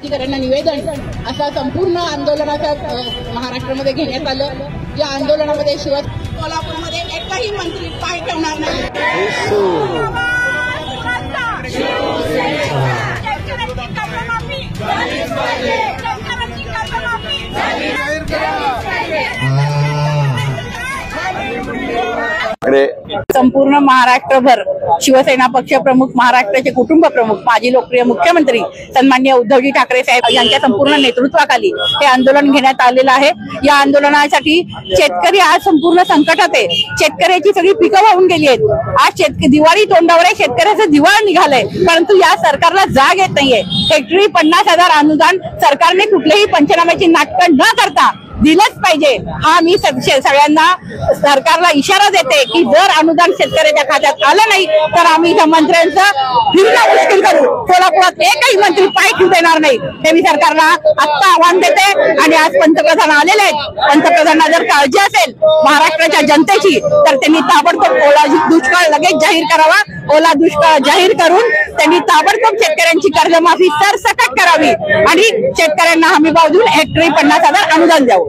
क्रांतिकाऱ्यांना निवेदन असा संपूर्ण आंदोलनाचा महाराष्ट्रामध्ये घेण्यात आलं। या आंदोलनामध्ये सोलापूरमध्ये एकही मंत्री पाय ठेवणार नाही। संपूर्ण महाराष्ट्रभर शिवसेना पक्ष प्रमुख, महाराष्ट्राचे कुटुंब प्रमुख, माजी लोकप्रिय मुख्यमंत्री सन्माननीय उद्धवजी ठाकरे साहेब यांच्या संपूर्ण नेतृत्वाखाली हे आंदोलन घेण्यात आलेलं आहे। या आंदोलनासाठी शेतकरी आज संपूर्ण संकटात आहे। शेतकऱ्याची सगळी पिकं वाहून गेली आहेत। आज दिवाळी तोंडावर आहे, शेतकऱ्याचं दिवाळ निघालंय, परंतु या सरकारला जाग येत नाहीये। हेक्टरी 50,000 अनुदान सरकारने कुठलेही पंचनाम्याची नाटकं न करता दिलंच पाहिजे। हा मी सगळ्यांना सरकारला इशारा देते की जर अनुदान शेतकऱ्याच्या खात्यात आलं नाही तर आम्ही त्या मंत्र्यांचं फिरणं मुश्किल करू। सोलापुरात एकही मंत्री पाय ठेवू देणार नाही हे मी सरकारला आत्ता आव्हान देते। आणि आज पंतप्रधान आलेले आहेत, पंतप्रधानांना जर काळजी असेल महाराष्ट्राच्या जनतेची तर त्यांनी ताबडतोब ओला दुष्काळ लगेच जाहीर करावा। ओला दुष्काळ जाहीर करून त्यांनी ताबडतोब शेतकऱ्यांची कर्जमाफी सरसकट करावी आणि शेतकऱ्यांना हमी भाव देऊन हेक्टरी 50,000 अनुदान द्यावं।